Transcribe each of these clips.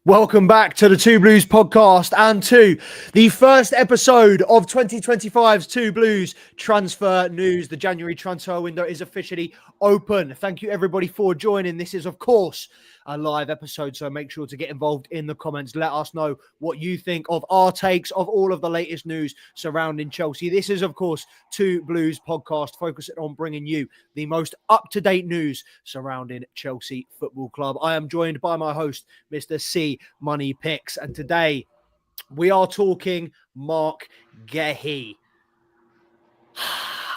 Welcome back to the Two Blues podcast and to the first episode of 2025's Two Blues transfer news. The January transfer window is officially open. Thank you everybody for joining. This is, of course, a live episode, so make sure to get involved in the comments. Let us know what you think of our takes of all of the latest news surrounding Chelsea. This is, of course, Two Blues podcast, focusing on bringing you the most up-to-date news surrounding Chelsea Football Club. I am joined by my host, Mr. C Money Picks, and today we are talking Marc Guehi.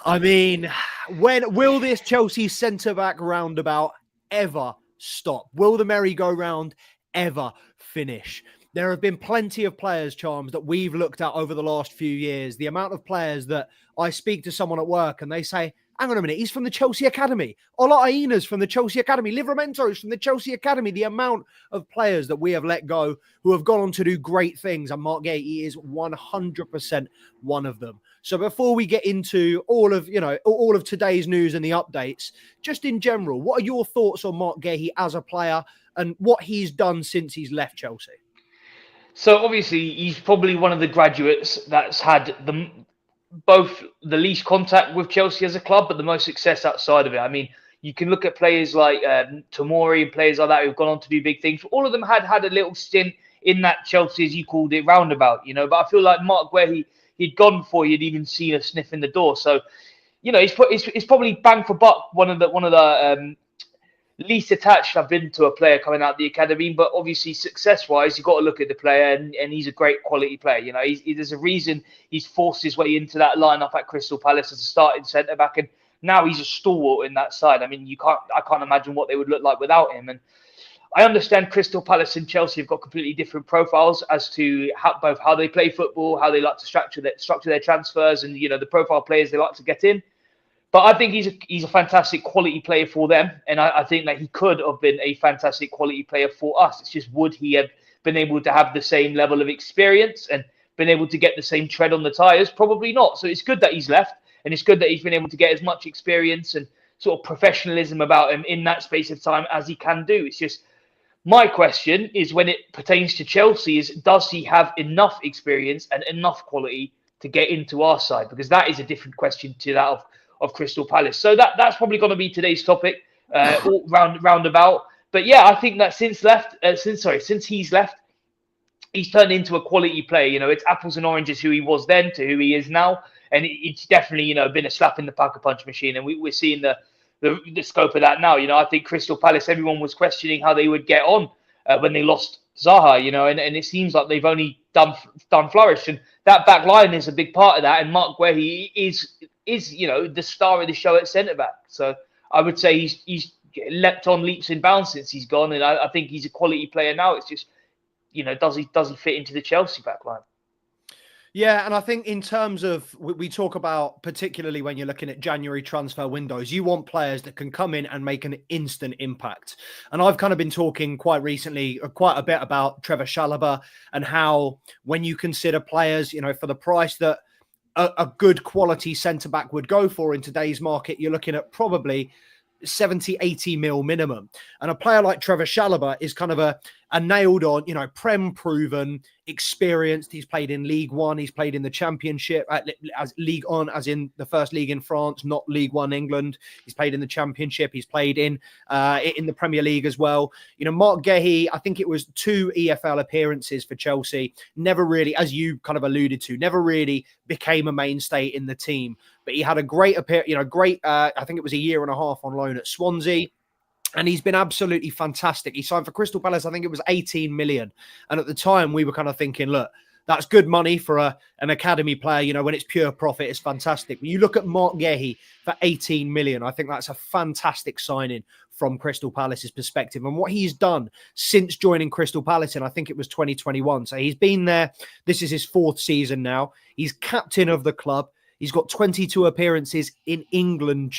I mean, when will this Chelsea centre-back roundabout ever stop? Will the merry-go-round ever finish? There have been plenty of players, Charms, that we've looked at over the last few years. The amount of players that I speak to someone at work and they say, hang on a minute, he's from the Chelsea Academy. Ola Aina's from the Chelsea Academy. Livramento's from the Chelsea Academy. The amount of players that we have let go who have gone on to do great things, and Marc Guehi is 100% one of them. So before we get into all of today's news and the updates, just in general, what are your thoughts on Marc Guehi as a player and what he's done since he's left Chelsea? So obviously he's probably one of the graduates that's had both the least contact with Chelsea as a club, but the most success outside of it. I mean, you can look at players like Tomori and players like that who've gone on to do big things. All of them had a little stint in that Chelsea, as you called it, roundabout, But I feel like Marc Guehi, he'd gone before you'd even seen a sniff in the door. So, it's probably bang for buck one of the least attached I've been to a player coming out of the academy, but obviously success-wise, you've got to look at the player, and he's a great quality player. There's a reason he's forced his way into that lineup at Crystal Palace as a starting centre-back, and now he's a stalwart in that side. I mean, I can't imagine what they would look like without him. And I understand Crystal Palace and Chelsea have got completely different profiles as to both how they play football, how they like to structure their transfers, and the profile players they like to get in. But I think he's a fantastic quality player for them, and I think that he could have been a fantastic quality player for us. It's just, would he have been able to have the same level of experience and been able to get the same tread on the tyres? Probably not. So it's good that he's left, and it's good that he's been able to get as much experience and sort of professionalism about him in that space of time as he can do. It's just, my question is, when it pertains to Chelsea, is does he have enough experience and enough quality to get into our side? Because that is a different question to that of Crystal Palace. So that's probably going to be today's topic, all roundabout. But yeah, I think that since he's left, he's turned into a quality player. It's apples and oranges who he was then to who he is now, and it's definitely been a slap in the Packer punch machine, and we're seeing the scope of that now. I think Crystal Palace, everyone was questioning how they would get on when they lost Zaha, and it seems like they've only done flourish, and that back line is a big part of that. And Marc Guehi is the star of the show at centre back. So I would say he's leapt on leaps and bounds since he's gone, and I think he's a quality player now. It's just, does he fit into the Chelsea back line? Yeah, and I think in terms of, we talk about, particularly when you're looking at January transfer windows, you want players that can come in and make an instant impact. And I've kind of been talking quite recently, quite a bit about Trevoh Chalobah and how when you consider players, for the price that a good quality centre-back would go for in today's market, you're looking at probably 70, 80 mil minimum. And a player like Trevoh Chalobah is kind of a nailed on, Prem proven, experienced. He's played in League One. He's played in the Championship as League On, as in the first league in France, not League One England. He's played in the Championship. He's played in the Premier League as well. Marc Guehi, I think it was 2 EFL appearances for Chelsea. Never really, as you kind of alluded to, never really became a mainstay in the team. But he had a great I think it was a year and a half on loan at Swansea. And he's been absolutely fantastic. He signed for Crystal Palace, I think it was 18 million. And at the time, we were kind of thinking, look, that's good money for an academy player. When it's pure profit, it's fantastic. When you look at Marc Guehi for 18 million, I think that's a fantastic signing from Crystal Palace's perspective. And what he's done since joining Crystal Palace, and I think it was 2021. So he's been there. This is his 4th season now. He's captain of the club. He's got 22 appearances in England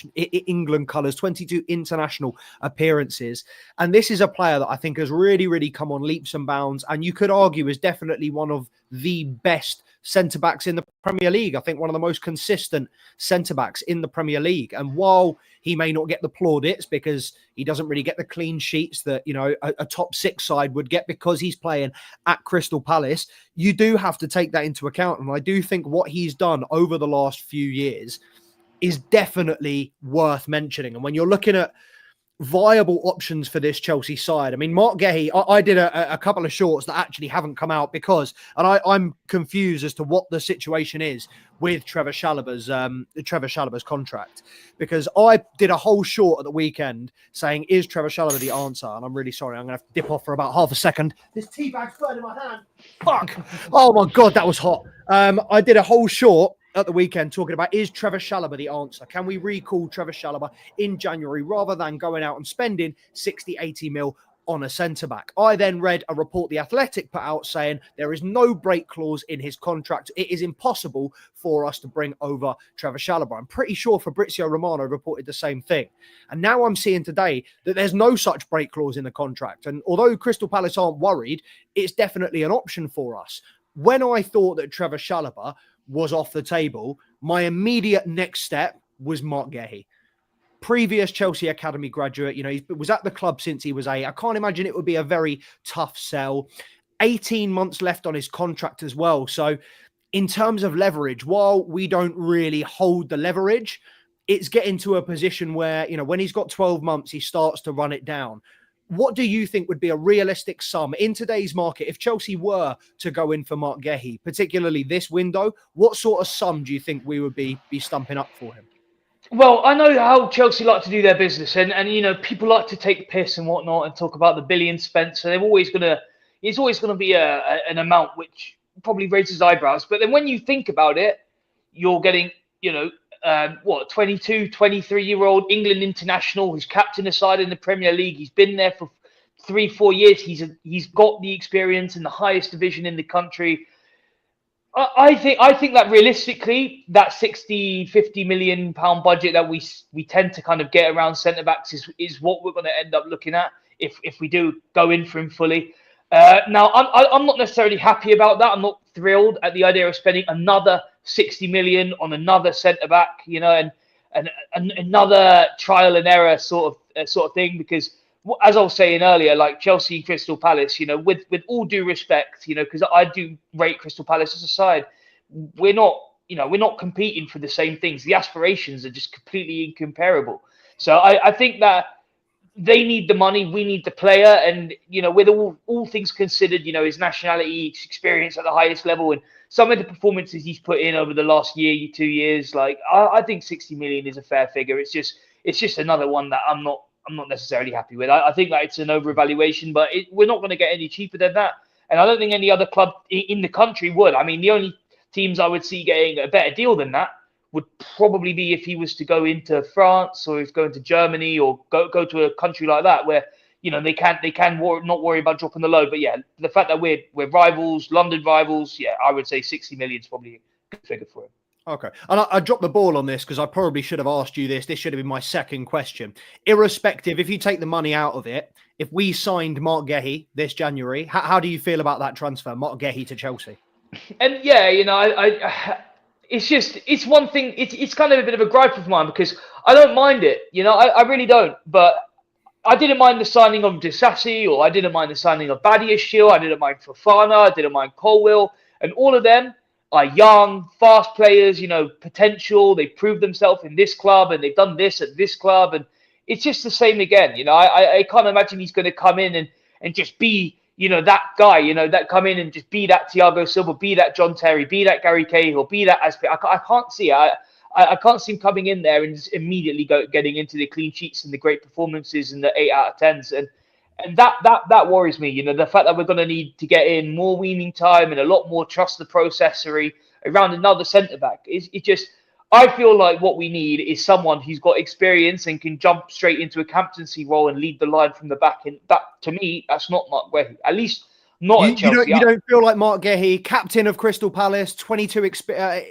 colours, 22 international appearances. And this is a player that I think has really, really come on leaps and bounds. And you could argue is definitely one of the best centre-backs in the Premier League. I think one of the most consistent centre-backs in the Premier League. And while he may not get the plaudits because he doesn't really get the clean sheets that, you know, a top six side would get because he's playing at Crystal Palace, you do have to take that into account. And I do think what he's done over the last few years is definitely worth mentioning. And when you're looking at viable options for this Chelsea side, I mean, Marc Guehi, I did a couple of shorts that actually haven't come out because, and I'm confused as to what the situation is with Trevoh Chalobah's contract, because I did a whole short at the weekend saying, is Trevoh Chalobah the answer? And I'm really sorry, I'm going to have to dip off for about half a second. This tea bag's burning my hand. Fuck. Oh my God, that was hot. I did a whole short at the weekend talking about, is Trevoh Chalobah the answer? Can we recall Trevoh Chalobah in January rather than going out and spending 60, 80 mil on a centre-back? I then read a report The Athletic put out saying there is no break clause in his contract. It is impossible for us to bring over Trevoh Chalobah. I'm pretty sure Fabrizio Romano reported the same thing. And now I'm seeing today that there's no such break clause in the contract. And although Crystal Palace aren't worried, it's definitely an option for us. When I thought that Trevoh Chalobah was off the table, my immediate next step was Marc Guehi. Previous Chelsea Academy graduate, you know, he was at the club since he was 8. I can't imagine it would be a very tough sell. 18 months left on his contract as well. So in terms of leverage, while we don't really hold the leverage, it's getting to a position where, you know, when he's got 12 months, he starts to run it down. What do you think would be a realistic sum in today's market if Chelsea were to go in for Marc Guehi, particularly this window? What sort of sum do you think we would be stumping up for him? Well, I know how Chelsea like to do their business, and you know, people like to take the piss and whatnot and talk about the billions spent. So it's always gonna be an amount which probably raises eyebrows. But then when you think about it, you're getting, you know, 22, 23-year-old England international who's captain a side in the Premier League. He's been there for 3-4 years. He's got the experience in the highest division in the country. I think that realistically, that 60, 50 million pound budget that we tend to kind of get around centre backs is what we're going to end up looking at if we do go in for him fully. Now, I'm not necessarily happy about that. I'm not thrilled at the idea of spending another 60 million on another centre back, you know, and another trial and error sort of thing. Because as I was saying earlier, like Chelsea, Crystal Palace, you know, with all due respect, you know, because I do rate Crystal Palace as a side, we're not competing for the same things. The aspirations are just completely incomparable. So I think that they need the money, we need the player, and you know, with all things considered, you know, his nationality, his experience at the highest level, and some of the performances he's put in over the last year, 2 years, like I think 60 million is a fair figure. It's just another one that I'm not necessarily happy with. I think that it's an overvaluation, but we're not going to get any cheaper than that, and I don't think any other club in the country would. I mean, the only teams I would see getting a better deal than that would probably be if he was to go into France or he's going to Germany or go to a country like that where, you know, they can not worry about dropping the load. But yeah, the fact that we're rivals, London rivals, yeah, I would say 60 million is probably a good figure for him. Okay. And I dropped the ball on this because I probably should have asked you this. This should have been my second question. Irrespective, if you take the money out of it, if we signed Marc Guehi this January, how do you feel about that transfer, Marc Guehi to Chelsea? And yeah, you know, it's one thing. It's kind of a bit of a gripe of mine because I don't mind it. You know, I really don't. But I didn't mind the signing of Disasi, or I didn't mind the signing of Badiashile. I didn't mind Fofana. I didn't mind Colwill, and all of them are young, fast players. You know, potential. They proved themselves in this club, and they've done this at this club, and it's just the same again. You know, I can't imagine he's going to come in and just be, you know, that guy, you know, that come in and just be that Thiago Silva, be that John Terry, be that Gary Cahill, be that Aspi. I can't see it. I can't see him coming in there and just immediately getting into the clean sheets and the great performances and the 8 out of 10s. And that worries me. You know, the fact that we're going to need to get in more weaning time and a lot more trust the processory around another centre back. It just, I feel like what we need is someone who's got experience and can jump straight into a captaincy role and lead the line from the back. And that, to me, that's not Marc Guehi. At least not at Chelsea. You don't feel like Marc Guehi, captain of Crystal Palace, 22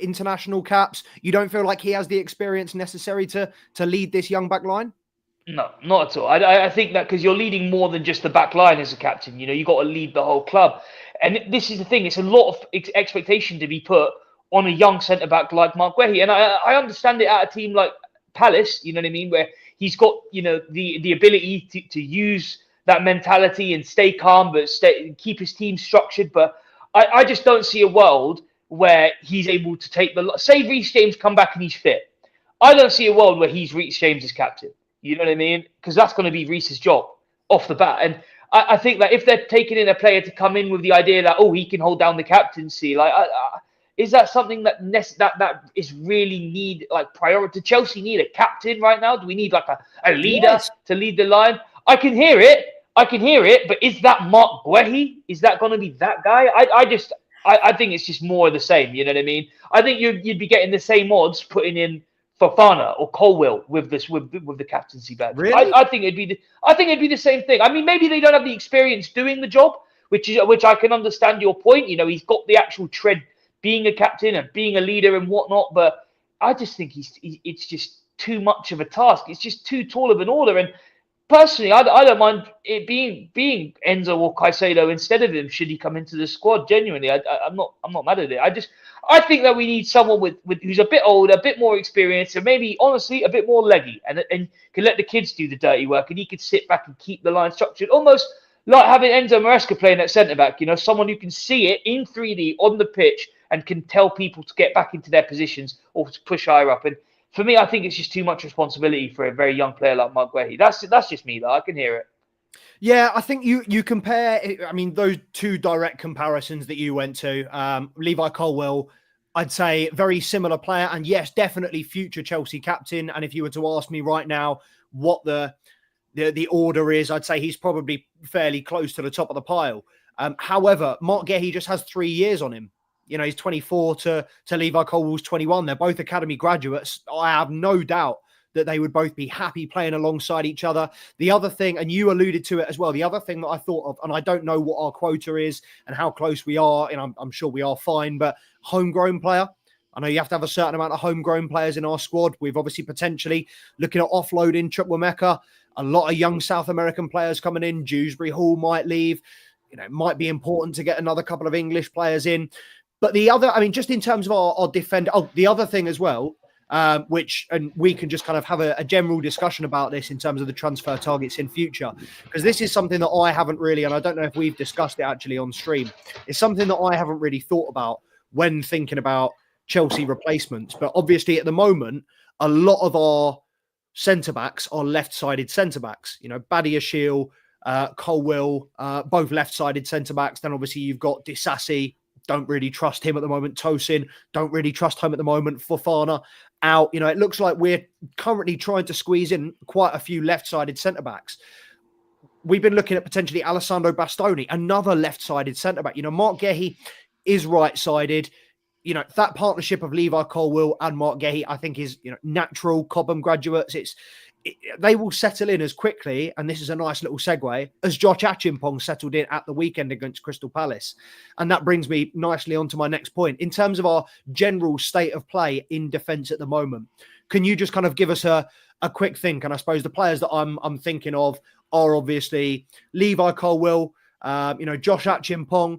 international caps. You don't feel like he has the experience necessary to lead this young back line? No, not at all. I think that because you're leading more than just the back line as a captain. You got to lead the whole club. And this is the thing. It's a lot of expectation to be put on a young centre back like Marc Guehi. And I understand it at a team like Palace. You know what I mean? Where he's got the ability to use that mentality and stay calm, but keep his team structured. But I just don't see a world where he's able to take say Reece James come back and he's fit. I don't see a world where he's Reece James as captain. You know what I mean? Because that's going to be Reece's job off the bat. And I think that if they're taking in a player to come in with the idea that, he can hold down the captaincy, is that something that is really priority? Do Chelsea need a captain right now? Do we need a leader to lead the line? I can hear it. But is that Marc Guehi? Is that going to be that guy? I think it's just more of the same. You know what I mean? I think you'd be getting the same odds putting in Fofana or Colwill with the captaincy badge. Really? I think it'd be the same thing. I mean, maybe they don't have the experience doing the job, which I can understand your point. He's got the actual tread being a captain and being a leader and whatnot, but I just think it's just too much of a task. It's just too tall of an order. And personally, I don't mind it being Enzo or Caicedo instead of him should he come into the squad. Genuinely, I'm not mad at it. I think that we need someone with who's a bit older, a bit more experienced, and maybe honestly a bit more leggy, and can let the kids do the dirty work, and he could sit back and keep the line structured, almost like having Enzo Maresca playing at centre back. Someone who can see it in 3D on the pitch and can tell people to get back into their positions or to push higher up. And for me, I think it's just too much responsibility for a very young player like Marc Guehi. That's just me, though. I can hear it. Yeah, I think you compare. I mean, those two direct comparisons that you went to, Levi Colwill, I'd say very similar player, and yes, definitely future Chelsea captain. And if you were to ask me right now what the order is, I'd say he's probably fairly close to the top of the pile. However, Marc Guehi just has 3 years on him. He's 24 to Levi Colwill's 21. They're both academy graduates. I have no doubt that they would both be happy playing alongside each other. The other thing, and you alluded to it as well, the other thing that I thought of, and I don't know what our quota is and how close we are, and I'm sure we are fine, but homegrown player. I know you have to have a certain amount of homegrown players in our squad. We've obviously potentially looking at offloading Chukwuemeka. A lot of young South American players coming in. Dewsbury Hall might leave. It might be important to get another couple of English players in. But the other, I mean, just in terms of our defender, the other thing as well, and we can just kind of have a general discussion about this in terms of the transfer targets in future, because this is something that I haven't really, and I don't know if we've discussed it actually on stream. It's something that I haven't really thought about when thinking about Chelsea replacements. But obviously at the moment, a lot of our centre-backs are left-sided centre-backs. Badiashile, Colwill, both left-sided centre-backs. Then obviously you've got Disasi. Don't really trust him at the moment. Tosin, don't really trust him at the moment. Fofana out. It looks like we're currently trying to squeeze in quite a few left-sided centre-backs. We've been looking at potentially Alessandro Bastoni, another left-sided centre-back. Marc Guehi is right-sided. That partnership of Levi Colwill and Marc Guehi, I think, is natural. Cobham graduates. They will settle in as quickly, and this is a nice little segue, as Josh Achimpong settled in at the weekend against Crystal Palace. And that brings me nicely on to my next point. In terms of our general state of play in defence at the moment, can you just kind of give us a quick think? And I suppose the players that I'm thinking of are obviously Levi Colwill, Josh Achimpong,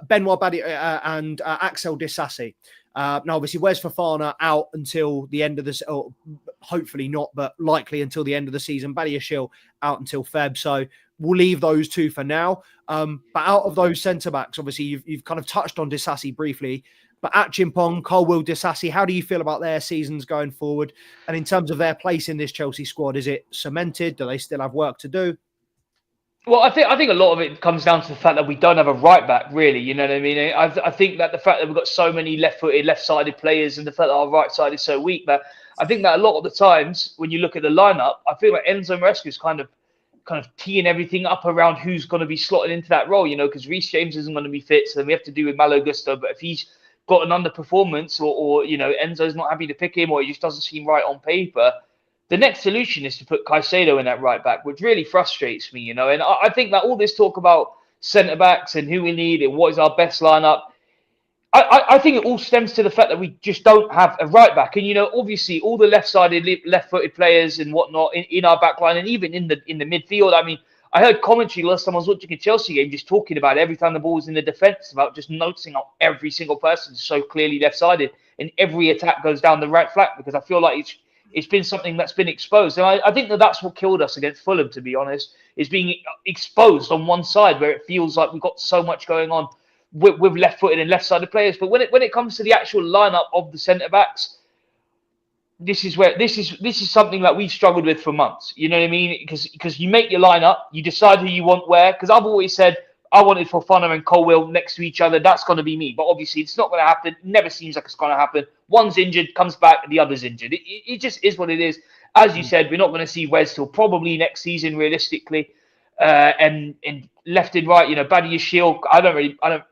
Benoit Badi and Axel Disasi. Now, obviously, where's Fofana out until the end of this? Or hopefully not, but likely until the end of the season. Badiashile out until Feb. So we'll leave those two for now. But out of those centre-backs, obviously, you've kind of touched on Disasi briefly. But Achimpong, Colwill, Disasi, how do you feel about their seasons going forward? And in terms of their place in this Chelsea squad, is it cemented? Do they still have work to do? Well, I think a lot of it comes down to the fact that we don't have a right back, really. You know what I mean? I think that the fact that we've got so many left-footed, left-sided players, and the fact that our right side is so weak, that I think that a lot of the times when you look at the lineup, I feel like Enzo Maresca is kind of teeing everything up around who's going to be slotted into that role. Because Reece James isn't going to be fit, so then we have to do with Malo Gusto. But if he's got an underperformance, or Enzo's not happy to pick him, or he just doesn't seem right on paper, the next solution is to put Caicedo in that right back, which really frustrates me, And I think that all this talk about centre backs and who we need and what is our best lineup, I think it all stems to the fact that we just don't have a right back, and obviously all the left-footed players and whatnot in our back line, and even in the midfield. I mean, I heard commentary last time I was watching a Chelsea game, just talking about every time the ball was in the defence, about just noticing how every single person is so clearly left-sided, and every attack goes down the right flank, because I feel like it's been something that's been exposed, and I think that's what killed us against Fulham, to be honest, is being exposed on one side where it feels like we've got so much going on with left-footed and left-sided players. But when it comes to the actual lineup of the centre backs, this is something that we've struggled with for months. You know what I mean? Because you make your lineup, you decide who you want where. Because I've always said I wanted Fofana and Colwill next to each other. That's going to be me. But obviously, it's not going to happen. It never seems like it's going to happen. One's injured, comes back, and the other's injured. It just is what it is. As you said, we're not going to see Wes till probably next season, realistically. And left and right, Badiashile,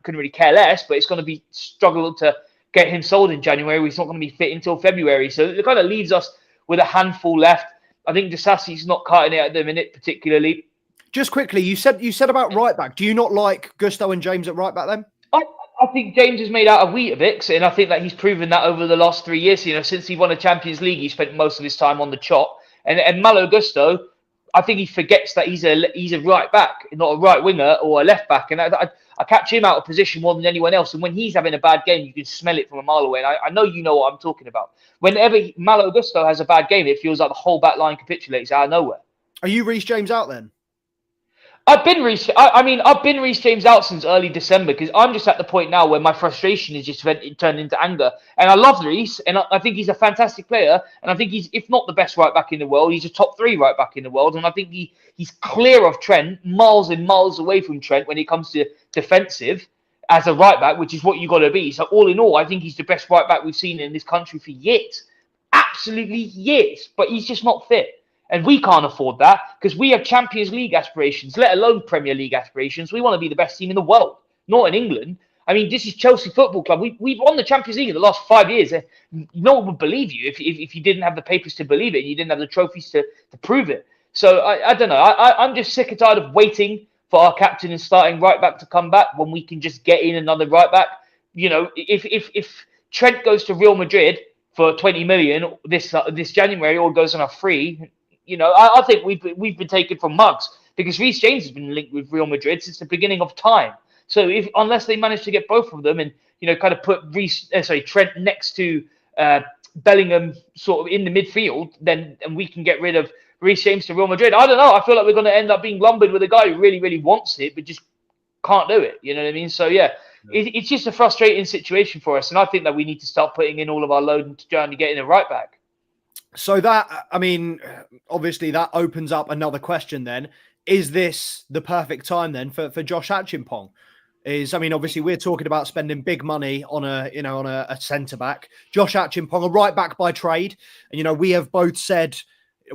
couldn't really care less, but it's going to be struggle to get him sold in January. He's not going to be fit until February, so it kind of leaves us with a handful left. I think Disasi's not cutting it at the minute, particularly. Just quickly, you said about right back. Do you not like Gusto and James at right back then? I think James is made out of Weetabix, and I think that he's proven that over the last 3 years. Since he won a Champions League, he spent most of his time on the chop. And Malo Gusto, I think he forgets that he's a right back, not a right winger or a left back. And I catch him out of position more than anyone else. And when he's having a bad game, you can smell it from a mile away. And I know you know what I'm talking about. Whenever Malo Gusto has a bad game, it feels like the whole back line capitulates out of nowhere. Are you Reece James out then? I've been Reece James out since early December, because I'm just at the point now where my frustration is just turned into anger. And I love Reece, and I think he's a fantastic player. And I think he's, if not the best right back in the world, he's a top 3 right back in the world. And I think he's clear of Trent, miles and miles away from Trent when it comes to defensive as a right back, which is what you got to be. So all in all, I think he's the best right back we've seen in this country for years. Absolutely years. But he's just not fit. And we can't afford that, because we have Champions League aspirations, let alone Premier League aspirations. We want to be the best team in the world, not in England. I mean, this is Chelsea Football Club. We've won the Champions League in the last 5 years. No one would believe you if you didn't have the papers to believe it and you didn't have the trophies to prove it. So I don't know. I'm just sick and tired of waiting for our captain and starting right back to come back when we can just get in another right back. If Trent goes to Real Madrid for 20 million this January, or goes on a free, I think we've been taken from mugs, because Reece James has been linked with Real Madrid since the beginning of time. So unless they manage to get both of them and kind of put Trent next to Bellingham sort of in the midfield, and we can get rid of Reece James to Real Madrid. I don't know. I feel like we're going to end up being lumbered with a guy who really, really wants it, but just can't do it. You know what I mean? So yeah, it's just a frustrating situation for us, and I think that we need to start putting in all of our load into trying to get in a right back. So obviously that opens up another question then. Is this the perfect time then for Josh Achimpong? Obviously we're talking about spending big money on a centre-back. Josh Achimpong, a right-back by trade. And, we have both said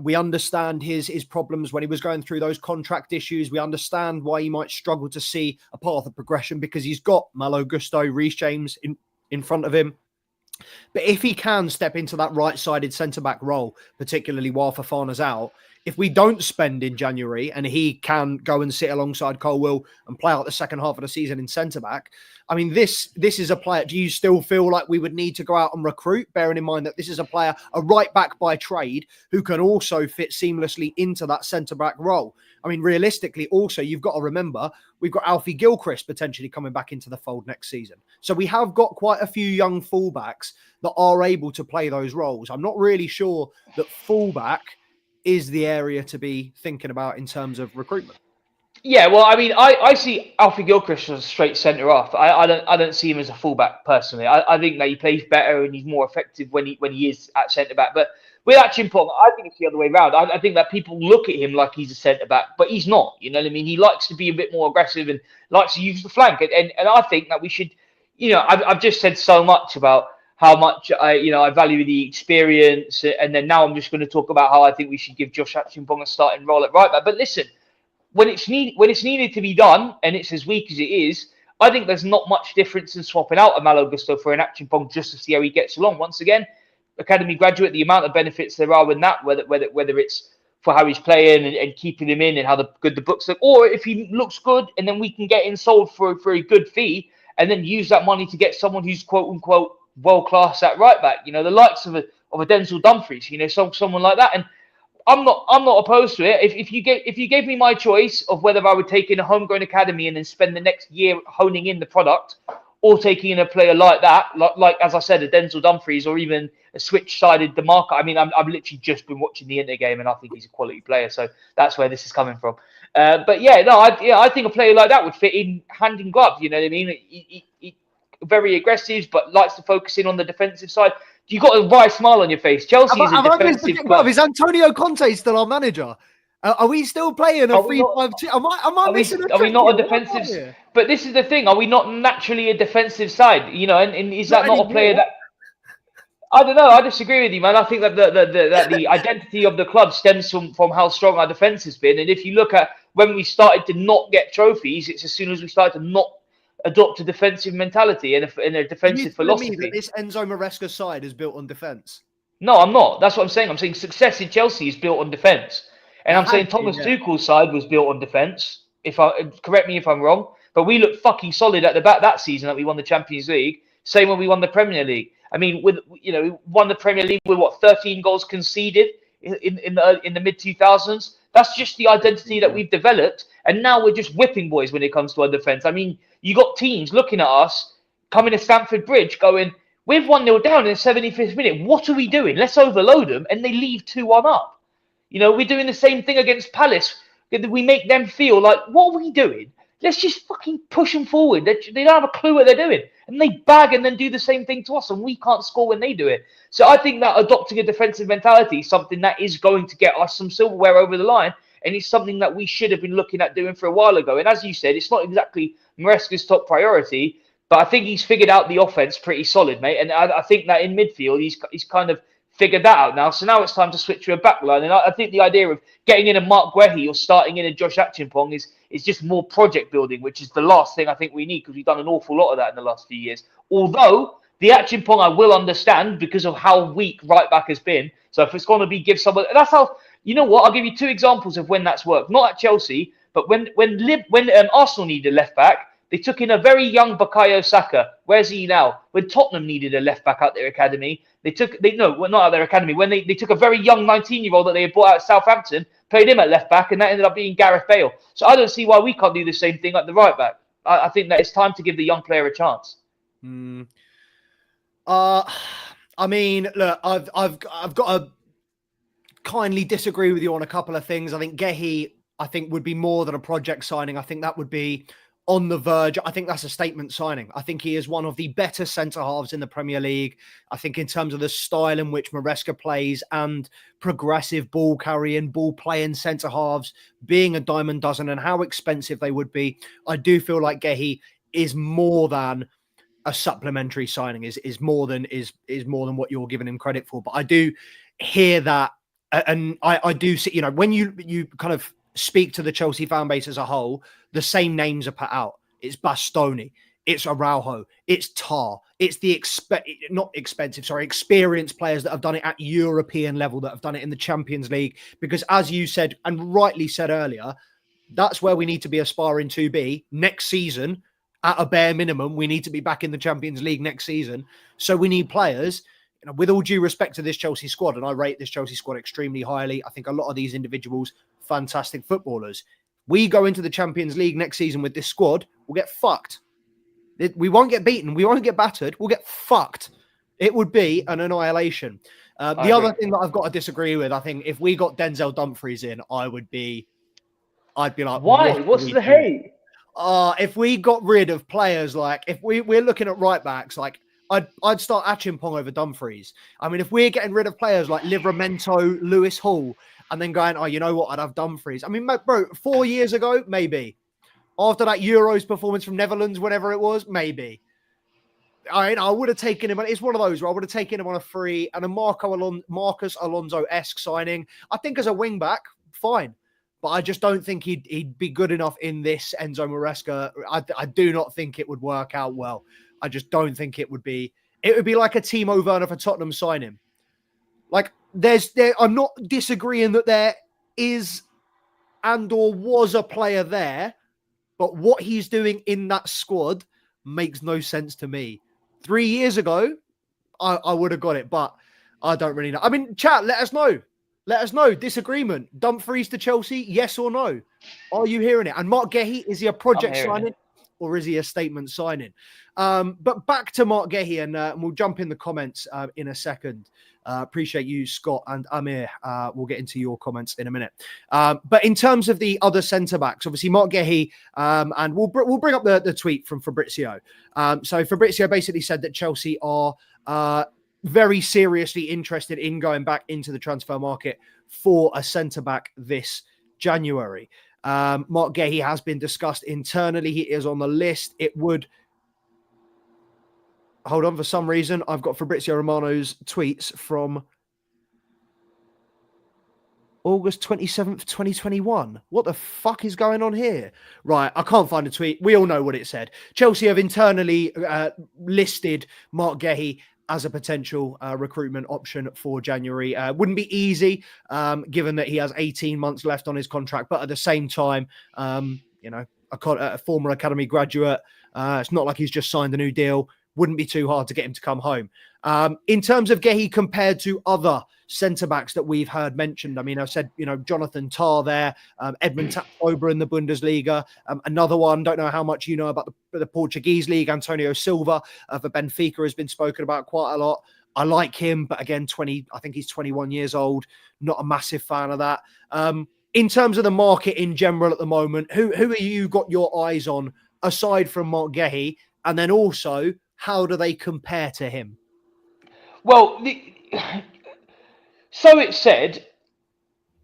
we understand his problems when he was going through those contract issues. We understand why he might struggle to see a path of progression, because he's got Malo Gusto, Reece James in front of him. But if he can step into that right-sided centre-back role, particularly while Fofana's out, if we don't spend in January and he can go and sit alongside Colwill and play out the second half of the season in centre-back, this is a player. Do you still feel like we would need to go out and recruit, bearing in mind that this is a player, a right-back by trade, who can also fit seamlessly into that centre-back role? Realistically, also, you've got to remember, we've got Alfie Gilchrist potentially coming back into the fold next season. So we have got quite a few young fullbacks that are able to play those roles. I'm not really sure that fullback is the area to be thinking about in terms of recruitment. Yeah, well, I see Alfie Gilchrist as a straight centre half. I don't see him as a fullback personally. I think that he plays better and he's more effective when he is at centre back. But with Achimpong, I think it's the other way around. I think that people look at him like he's a centre back, but he's not. You know what I mean? He likes to be a bit more aggressive and likes to use the flank. And I think that we should, I've just said so much about how much I value the experience, and then now I'm just going to talk about how I think we should give Josh Achimpong a starting role at right back. But listen, when it's needed to be done, and it's as weak as it is, I think there's not much difference in swapping out a Malo Gusto for an Achimpong just to see how he gets along. Once again, academy graduate, the amount of benefits there are in that, whether it's for how he's playing and keeping him in and how good the books look, or if he looks good and then we can get him sold for a good fee and then use that money to get someone who's quote unquote world class at right back. The likes of a Denzel Dumfries, someone like that. And I'm not opposed to it. If you gave me my choice of whether I would take in a homegrown academy and then spend the next year honing in the product, or taking in a player like that, like as I said, a Denzel Dumfries, or even a switch-sided DeMarco. I mean, I've literally just been watching the Inter game, and I think he's a quality player. So that's where this is coming from. But yeah, no, I think a player like that would fit in hand in glove. You know what I mean? He very aggressive, but likes to focus in on the defensive side. You got a wry smile on your face. Chelsea is a defensive club. Is Antonio Conte still our manager? Are we still playing a 3-5-2? Am I missing a trick? Are we not a defensive? But this is the thing: are we not naturally a defensive side? And is that not a player that? I don't know. I disagree with you, man. I think that the identity of the club stems from how strong our defense has been. And if you look at when we started to not get trophies, it's as soon as we started to not adopt a defensive mentality and a defensive philosophy. That this Enzo Maresca side is built on defense. No, I'm not. That's what I'm saying. I'm saying success in Chelsea is built on defense, and I'm saying Thomas Tuchel's side was built on defense. Correct me if I'm wrong, but we looked fucking solid at the back that season that we won the Champions League. Same when we won the Premier League. I mean, we won the Premier League with 13 goals conceded in the mid 2000s. That's just the identity that we've developed, and now we're just whipping boys when it comes to our defense. I mean, you got teams looking at us coming to Stamford Bridge, going, "We've 1-0 down in the 75th minute. What are we doing? Let's overload them," and they leave 2-1 up. We're doing the same thing against Palace. We make them feel like, what are we doing? Let's just fucking push them forward. They don't have a clue what they're doing. And they bag and then do the same thing to us, and we can't score when they do it. So I think that adopting a defensive mentality is something that is going to get us some silverware over the line, and it's something that we should have been looking at doing for a while ago. And as you said, it's not exactly Maresca's top priority, but I think he's figured out the offense pretty solid, mate. And I think that in midfield, he's kind of figured that out now. So now it's time to switch to a backline. And I think the idea of getting in a Marc Guehi or starting in a Josh Achimpong is just more project building, which is the last thing I think we need, because we've done an awful lot of that in the last few years. Although the Achimpong I will understand because of how weak right back has been. So if it's going to be give someone, that's how, you know what? I'll give you 2 examples of when that's worked. Not at Chelsea, but when Arsenal needed a left back, they took in a very young Bukayo Saka. Where's he now? When Tottenham needed a left back at their academy, not at their academy. When they took a very young 19-year-old that they had bought out of Southampton, played him at left back, and that ended up being Gareth Bale. So I don't see why we can't do the same thing at the right back. I think that it's time to give the young player a chance. I mean, look, I've got to kindly disagree with you on a couple of things. I think Guehi, would be more than a project signing. I think that would be on the verge. I think that's a statement signing. I think he is one of the better centre-halves in the Premier League. I think in terms of the style in which Maresca plays and progressive ball-carrying, ball-playing centre-halves, being a dime a dozen and how expensive they would be, I do feel like Guehi is more than a supplementary signing, is more than what you're giving him credit for. But I do hear that, and I do see, when you kind of speak to the Chelsea fan base as a whole, the same names are put out. It's Bastoni, it's Araujo, it's Tar, it's the experienced players that have done it at European level, that have done it in the Champions League. Because as you said, and rightly said earlier, that's where we need to be aspiring to be next season. At a bare minimum, we need to be back in the Champions League next season. So we need players, with all due respect to this Chelsea squad, and I rate this Chelsea squad extremely highly. I think a lot of these individuals, fantastic footballers. We go into the Champions League next season with this squad, we'll get fucked. We won't get beaten. We won't get battered. We'll get fucked. It would be an annihilation. The other thing that I've got to disagree with, I think if we got Denzel Dumfries in, I'd be like, why? What's the hate? If we got rid of players, like if we're looking at right backs, like I'd start Achimpong over Dumfries. I mean, if we're getting rid of players like Livramento, Lewis Hall, and then going, you know what, I'd have Dumfries. I mean, bro, 4 years ago, maybe. After that Euros performance from Netherlands, whatever it was, maybe. I would have taken him. It's one of those where I would have taken him on a free and a Marcus Alonso-esque signing. I think as a wing back, fine. But I just don't think he'd be good enough in this Enzo Maresca. I do not think it would work out well. I just don't think it would be. It would be like a Timo Werner for Tottenham signing. Like I'm not disagreeing that there is and or was a player there, but what he's doing in that squad, makes no sense to me. 3 years ago, I would have got it, but I don't really know. I mean, chat, let us know. Let us know. Disagreement. Dumfries to Chelsea, yes or no? Are you hearing it? And Marc Guehi, is he a project signing or is he a statement signing? But back to Marc Guehi, and we'll jump in the comments in a second. Appreciate you, Scott and Amir. We'll get into your comments in a minute. But in terms of the other centre-backs, obviously Marc Guehi, and we'll bring up the tweet from Fabrizio. So Fabrizio basically said that Chelsea are very seriously interested in going back into the transfer market for a centre-back this January. Marc Guehi has been discussed internally. He is on the list. It would... Hold on, for some reason, I've got Fabrizio Romano's tweets from August 27th, 2021. What the fuck is going on here? Right, I can't find a tweet. We all know what it said. Chelsea have internally listed Marc Guehi as a potential recruitment option for January. Wouldn't be easy, given that he has 18 months left on his contract. But at the same time, a former academy graduate, it's not like he's just signed a new deal. Wouldn't be too hard to get him to come home. In terms of Guehi compared to other centre-backs that we've heard mentioned, I mean, I said, Jonathan Tah there, Edmund Tapsoba in the Bundesliga, another one, don't know how much you know about the Portuguese league, Antonio Silva for Benfica has been spoken about quite a lot. I like him, but again, I think he's 21 years old, not a massive fan of that. In terms of the market in general at the moment, who are you got your eyes on, aside from Marc Guehi, and then also, how do they compare to him? Well, so it said,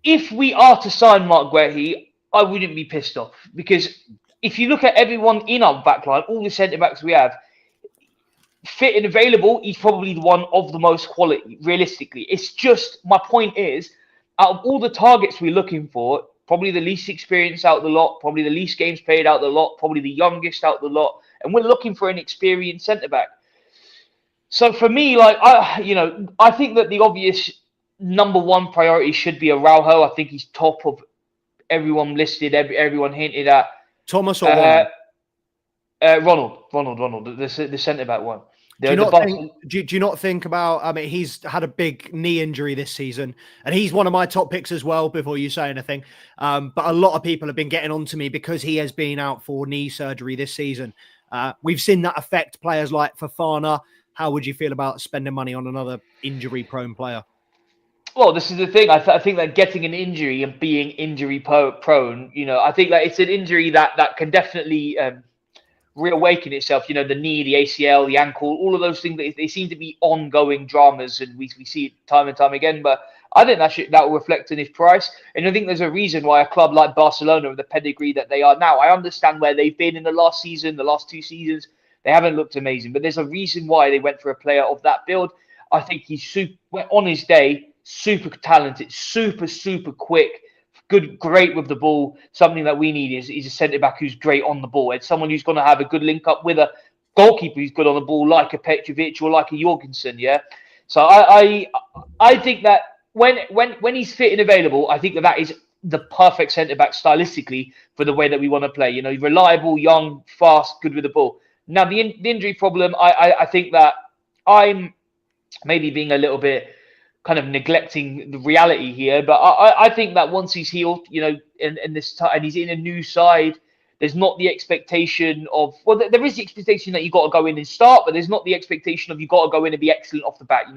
if we are to sign Marc Guehi, I wouldn't be pissed off, because if you look at everyone in our backline, all the centre-backs we have, fit and available, he's probably the one of the most quality, realistically. It's just, my point is, out of all the targets we're looking for, probably the least experienced out of the lot, probably the least games played out of the lot, probably the youngest out of the lot, and we're looking for an experienced centre-back. So for me, I think that the obvious number one priority should be Araujo. I think he's top of everyone listed, everyone hinted at. Thomas or Ronald? Ronald, the centre-back one. Do you not think about, I mean, he's had a big knee injury this season, and he's one of my top picks as well, before you say anything. But a lot of people have been getting on to me because he has been out for knee surgery this season. We've seen that affect players like Fofana. How would you feel about spending money on another injury-prone player? Well, this is the thing. I think that getting an injury and being injury-prone, I think that it's an injury that can definitely reawaken itself. The knee, the ACL, the ankle, all of those things, they seem to be ongoing dramas, and we see it time and time again. But I think that will reflect in his price. And I think there's a reason why a club like Barcelona, with the pedigree that they are now, I understand where they've been in the last season, the last 2 seasons. They haven't looked amazing, but there's a reason why they went for a player of that build. I think he's on his day, super talented, super quick, great with the ball. Something that we need is a centre-back who's great on the ball. It's someone who's going to have a good link-up with a goalkeeper who's good on the ball, like a Petrovic or like a Jorgensen, yeah? So I think that when he's fit and available, I think that is the perfect centre-back stylistically for the way that we want to play. Reliable, young, fast, good with the ball. Now, the injury problem, I think that I'm maybe being a little bit kind of neglecting the reality here, but I think that once he's healed, and he's in a new side, there's not the expectation of, well, there is the expectation that you got to go in and start, but there's not the expectation of you got to go in and be excellent off the bat.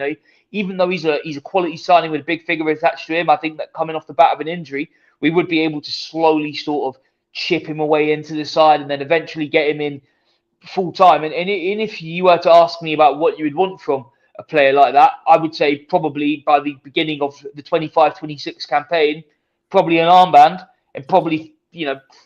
Even though he's a quality signing with a big figure attached to him, I think that coming off the bat of an injury, we would be able to slowly sort of chip him away into the side and then eventually get him in full time. And if you were to ask me about what you would want from a player like that, I would say probably by the beginning of the 25-26 campaign, probably an armband and probably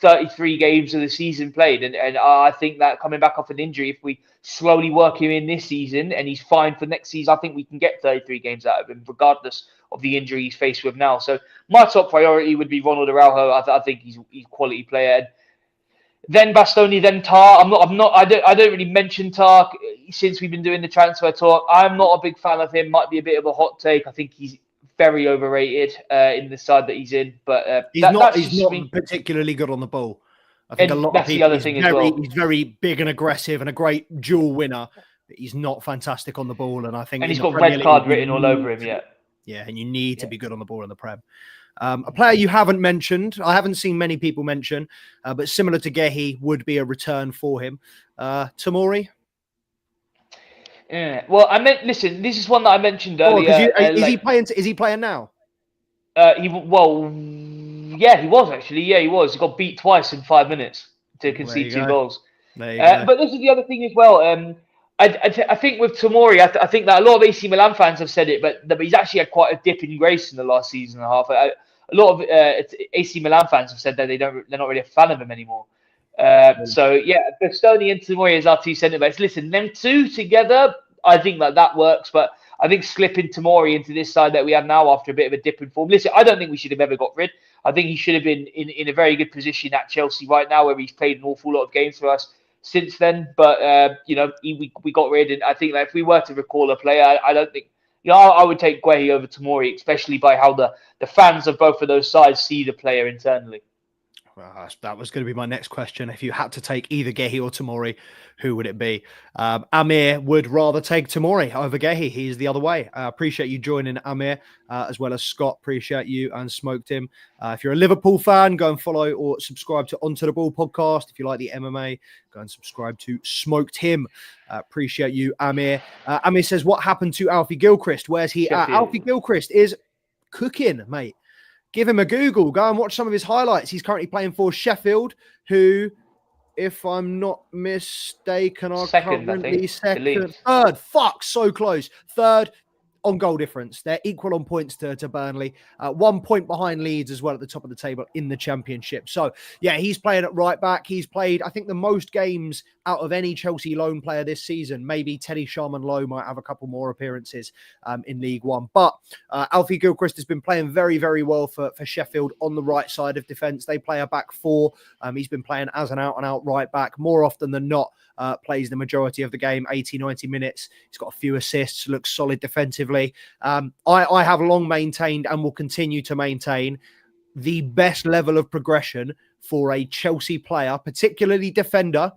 33 games of the season played. And I think that coming back off an injury, if we slowly work him in this season and he's fine for next season, I think we can get 33 games out of him, regardless of the injury he's faced with now. So my top priority would be Ronald Araujo. I think he's a quality player. And then Bastoni, then Tah. I don't really mention Tah since we've been doing the transfer talk. I'm not a big fan of him. Might be a bit of a hot take. I think he's very overrated in the side that he's in. But he's not particularly good on the ball. I think a And lot of that's the people, other thing as well. he's very big and aggressive and a great duel winner, but he's not fantastic on the ball. And I think And in he's the got Premier red League, card written all over him. and you need to Yeah. be good on the ball in the Prem. A player you haven't mentioned, I haven't seen many people mention, but similar to Guehi, would be a return for him. Tomori. Yeah. Well, listen, this is one that I mentioned Oh, because earlier. is he playing? Is he playing now? He was actually. Yeah, he was. He got beat twice in 5 minutes to Well, there concede you two go. goals. There you go. But this is the other thing as well. I think with Tomori, I think that a lot of AC Milan fans have said it, but he's actually had quite a dip in grace in the last season and a half. A lot of AC Milan fans have said that they're not really a fan of him anymore. So yeah, Bastoni and Tomori as our two centre backs. Listen, them two together, I think that works. But I think slipping Tomori into this side that we have now after a bit of a dip in form. Listen, I don't think we should have ever got rid. I think he should have been in a very good position at Chelsea right now, where he's played an awful lot of games for us since then. But we got rid, and I think that if we were to recall a player, I don't think I would take Guehi over Tomori, especially by how the fans of both of those sides see the player internally. Well, that was going to be my next question. If you had to take either Guehi or Tomori, who would it be? Amir would rather take Tomori over Guehi. He's the other way. Appreciate you joining, Amir, as well as Scott. Appreciate you and Smoked him. If you're a Liverpool fan, go and follow or subscribe to Onto the Ball podcast. If you like the MMA, go and subscribe to Smoked him. Appreciate you, Amir. Amir says, what happened to Alfie Gilchrist? Where's he at? Alfie Gilchrist is cooking, mate. Give him a Google. Go and watch some of his highlights. He's currently playing for Sheffield, who, if I'm not mistaken, are currently second. Third. Fuck, so close. Third on goal difference. They're equal on points to Burnley. 1 point behind Leeds as well at the top of the table in the Championship. So, yeah, he's playing at right back. He's played, I think, the most games out of any Chelsea loan player this season. Maybe Teddy Sharman-Lowe might have a couple more appearances in League One. But Alfie Gilchrist has been playing very, very well for Sheffield on the right side of defence. They play a back four. He's been playing as an out-and-out right back more often than not. Plays the majority of the game, 80, 90 minutes. He's got a few assists, looks solid defensively. I have long maintained and will continue to maintain the best level of progression for a Chelsea player, particularly defender,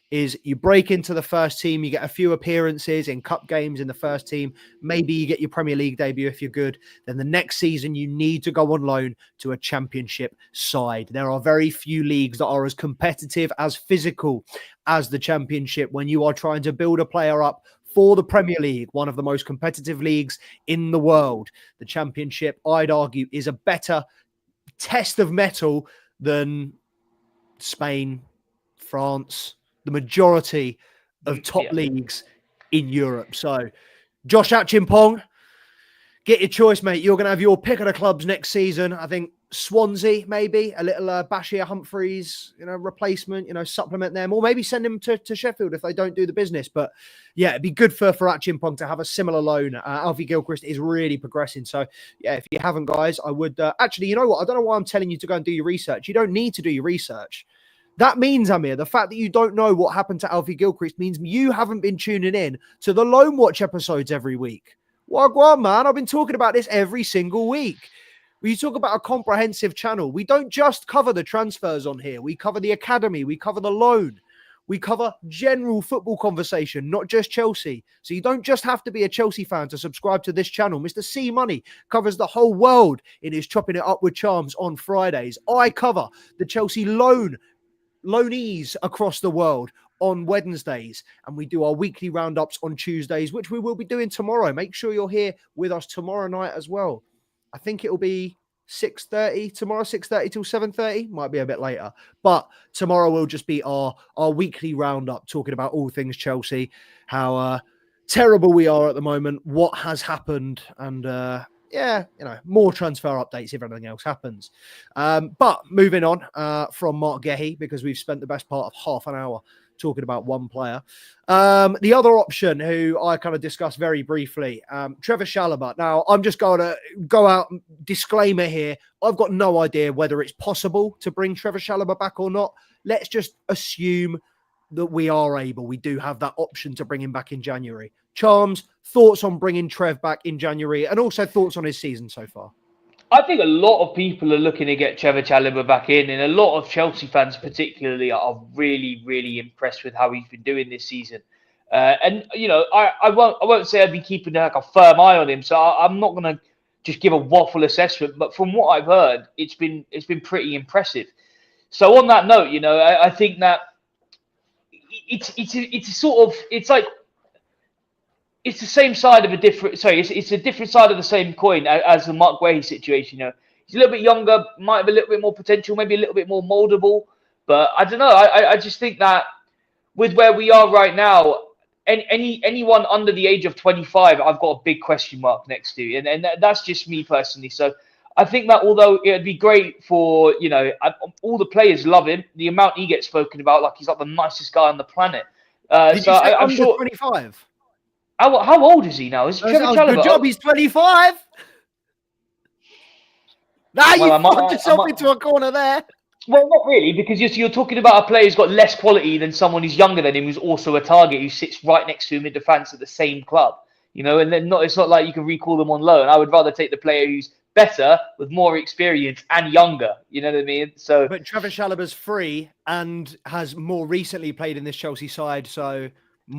is you break into the first team, you get a few appearances in cup games in the first team, maybe you get your Premier League debut if you're good, then the next season you need to go on loan to a Championship side. There are very few leagues that are as competitive, as physical as the Championship when you are trying to build a player up for the Premier League, one of the most competitive leagues in the world. The Championship, I'd argue, is a better test of mettle than Spain, France, the majority of top leagues in Europe. So, Josh Achimpong, get your choice, mate. You're going to have your pick of the clubs next season. I think Swansea, maybe a little Bashir Humphreys, replacement, supplement them, or maybe send him to Sheffield if they don't do the business. But yeah, it'd be good for Achimpong to have a similar loan. Alfie Gilchrist is really progressing. So yeah, if you haven't, guys, I would actually, you know what? I don't know why I'm telling you to go and do your research. You don't need to do your research. That means, Amir, the fact that you don't know what happened to Alfie Gilchrist means you haven't been tuning in to the Loan Watch episodes every week. Wagwan, man. I've been talking about this every single week. We talk about a comprehensive channel. We don't just cover the transfers on here. We cover the academy. We cover the loan. We cover general football conversation, not just Chelsea. So you don't just have to be a Chelsea fan to subscribe to this channel. Mr. C Money covers the whole world in his Chopping It Up with Charms on Fridays. I cover the Chelsea loanees across the world on Wednesdays, and we do our weekly roundups on Tuesdays, which we will be doing tomorrow. Make sure you're here with us tomorrow night as well. I think it'll be 6:30 tomorrow, 6:30 till 7:30. Might be a bit later, but tomorrow will just be our weekly roundup, talking about all things Chelsea, how terrible we are at the moment, what has happened, and more transfer updates if anything else happens. But moving on from Marc Guehi, because we've spent the best part of half an hour talking about one player. The other option, who I kind of discussed very briefly, Trevoh Chalobah. Now, I'm just going to go out, disclaimer here. I've got no idea whether it's possible to bring Trevoh Chalobah back or not. Let's just assume that we are able. We do have that option to bring him back in January. Charms, thoughts on bringing Trev back in January, and also thoughts on his season so far? I think a lot of people are looking to get Trevoh Chalobah back in, and a lot of Chelsea fans, particularly, are really, really impressed with how he's been doing this season. And I won't say I've been keeping like a firm eye on him, so I'm not going to just give a waffle assessment. But from what I've heard, it's been pretty impressive. So on that note, I think that it's sort of it's the same side of a different. Sorry, it's a different side of the same coin as the Marc Guehi situation. He's a little bit younger, might have a little bit more potential, maybe a little bit more moldable. But I don't know. I just think that with where we are right now, anyone under the age of 25, I've got a big question mark next to, and that's just me personally. So I think that although it'd be great for all the players love him, the amount he gets spoken about, like he's like the nicest guy on the planet. Did you say I'm under sure 25? How old is he now? Is Trevoh Chalobah? Good job, he's 25. Now you fucked yourself into a corner there. Well, not really, because you're talking about a player who's got less quality than someone who's younger than him, who's also a target, who sits right next to him in defence at the same club. And then it's not like you can recall them on loan. I would rather take the player who's better, with more experience and younger. You know what I mean? So, but Trevoh Chalobah's free and has more recently played in this Chelsea side, so.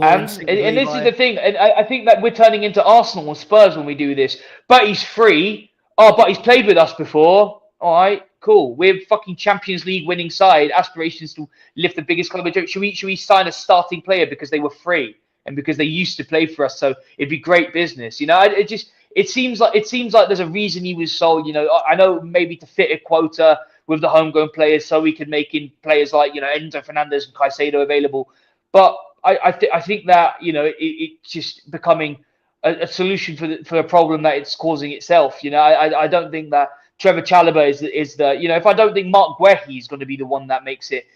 And this is the thing, and I think that we're turning into Arsenal and Spurs when we do this. But he's free. Oh, but he's played with us before. All right, cool. We're fucking Champions League winning side, aspirations to lift the biggest club. Should we sign a starting player because they were free and because they used to play for us? So it'd be great business. It seems like there's a reason he was sold. I know maybe to fit a quota with the homegrown players, so we could make in players like Enzo Fernandez and Caicedo available, but. I think that it's just becoming a solution for a problem that it's causing itself. I don't think that Trevoh Chalobah is the if I don't think Marc Guehi is going to be the one that makes it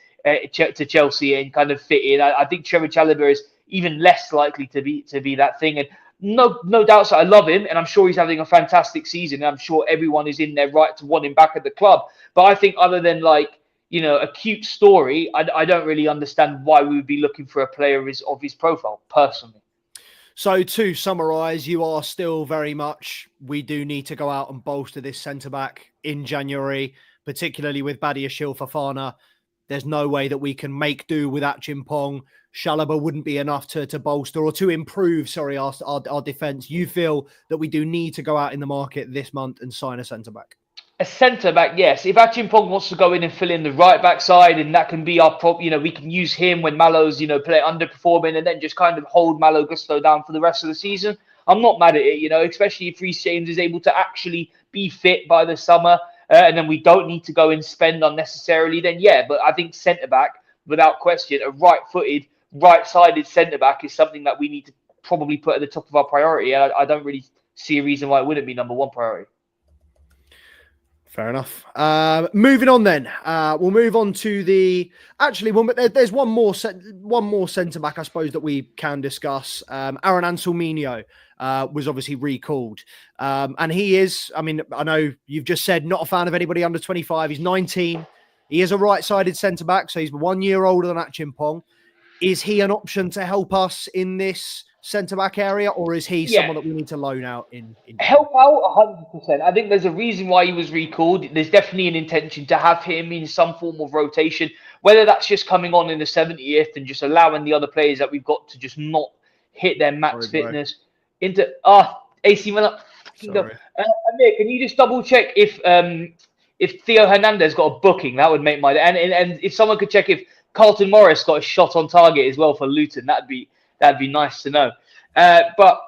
to Chelsea and kind of fit in. I think Trevoh Chalobah is even less likely to be that thing. And no doubts that I love him, and I'm sure he's having a fantastic season. And I'm sure everyone is in their right to want him back at the club. But I think other than a cute story, I don't really understand why we would be looking for a player of his profile, personally. So to summarise, you are still very much, we do need to go out and bolster this centre-back in January, particularly with Badiashile Fofana. There's no way that we can make do with Achimpong. Chalobah wouldn't be enough to bolster or to improve, our defence. You feel that we do need to go out in the market this month and sign a centre-back? A centre-back, yes. If Achimpong wants to go in and fill in the right-back side, and that can be our we can use him when Malo's, play underperforming, and then just kind of hold Malo Gusto down for the rest of the season. I'm not mad at it, especially if Reece James is able to actually be fit by the summer, and then we don't need to go and spend unnecessarily, then yeah. But I think centre-back, without question, a right-footed, right-sided centre-back is something that we need to probably put at the top of our priority. And I don't really see a reason why it wouldn't be number one priority. Fair enough. Moving on then. We'll move on to there's one more centre back, I suppose, that we can discuss. Aaron Anselminho was obviously recalled. And he is, I know you've just said not a fan of anybody under 25. He's 19. He is a right-sided centre back, so he's 1 year older than Achimpong. Is he an option to help us in this centre-back area, or is he someone that we need to loan out in? Help out 100%. I think there's a reason why he was recalled. There's definitely an intention to have him in some form of rotation, whether that's just coming on in the 70th and just allowing the other players that we've got to just not hit their max fitness into AC Milan. Amir, can you just double check if Theo Hernandez got a booking? That would make and if someone could check if Carlton Morris got a shot on target as well for Luton, that'd be nice to know. But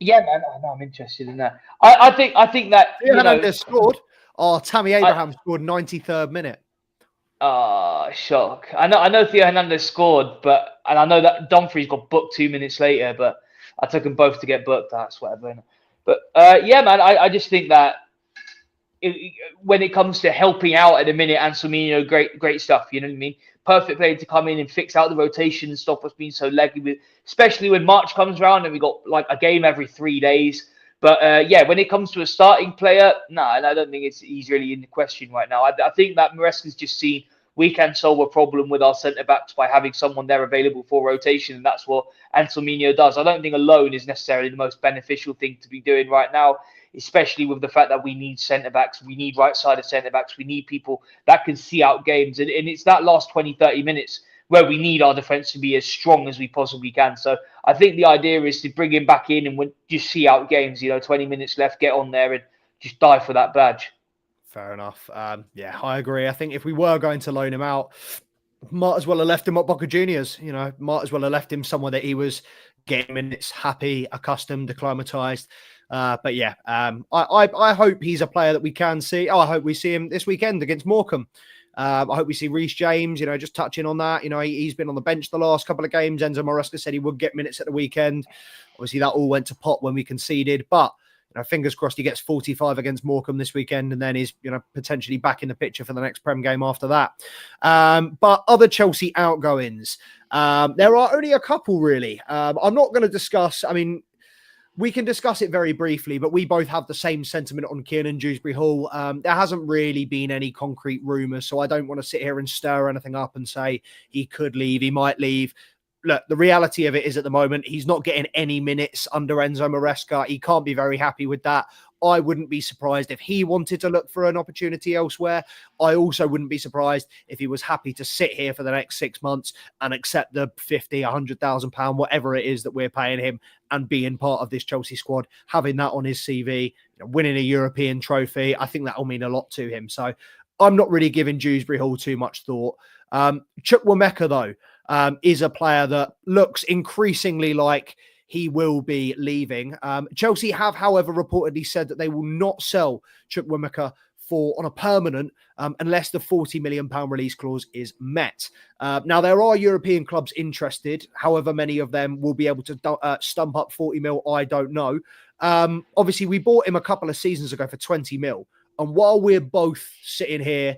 yeah, man, I'm interested in that. I think that Hernandez scored. Tammy Abraham scored 93rd minute. Shock. I know Theo Hernandez scored, and I know that Dumfries got booked 2 minutes later, but I took them both to get booked. That's whatever. But yeah, man, I just think that when it comes to helping out at a minute, Anselminho, great stuff. You know what I mean? Perfect player to come in and fix out the rotation and stop us being so leggy, with, especially when March comes around and we got like a game every 3 days. But yeah, when it comes to a starting player, no, and I don't think he's really in the question right now. I think that Maresca's just seen we can solve a problem with our centre-backs by having someone there available for rotation, and that's what Anselminho does. I don't think a loan is necessarily the most beneficial thing to be doing right now, especially with the fact that we need centre-backs, we need right-sided centre-backs, we need people that can see out games, and it's that last 20, 30 minutes where we need our defence to be as strong as we possibly can. So I think the idea is to bring him back in and just see out games, 20 minutes left, get on there and just die for that badge. Fair enough. Yeah, I agree. I think if we were going to loan him out, might as well have left him at Boca Juniors. Might as well have left him somewhere that he was getting minutes, happy, accustomed, acclimatized. But yeah, I hope he's a player that we can see. I hope we see him this weekend against Morecambe. I hope we see Reece James, just touching on that. He's been on the bench the last couple of games. Enzo Maresca said he would get minutes at the weekend. Obviously, that all went to pot when we conceded. But fingers crossed he gets 45 against Morecambe this weekend and then he's, potentially back in the picture for the next Prem game after that. But other Chelsea outgoings, there are only a couple, really. I'm not going to discuss, we can discuss it very briefly, but we both have the same sentiment on Kiernan Dewsbury-Hall. There hasn't really been any concrete rumours, so I don't want to sit here and stir anything up and say he could leave, he might leave. Look, the reality of it is at the moment, he's not getting any minutes under Enzo Maresca. He can't be very happy with that. I wouldn't be surprised if he wanted to look for an opportunity elsewhere. I also wouldn't be surprised if he was happy to sit here for the next 6 months and accept the £50,000, £100,000, whatever it is that we're paying him, and being part of this Chelsea squad, having that on his CV, winning a European trophy. I think that will mean a lot to him. So I'm not really giving Dewsbury-Hall too much thought. Chukwuemeka, though, is a player that looks increasingly like he will be leaving. Chelsea have, however, reportedly said that they will not sell Chukwuemeka on a permanent unless the £40 million release clause is met. Now, there are European clubs interested. However many of them will be able to stump up 40 mil, I don't know. Obviously, we bought him a couple of seasons ago for 20 mil. And while we're both sitting here,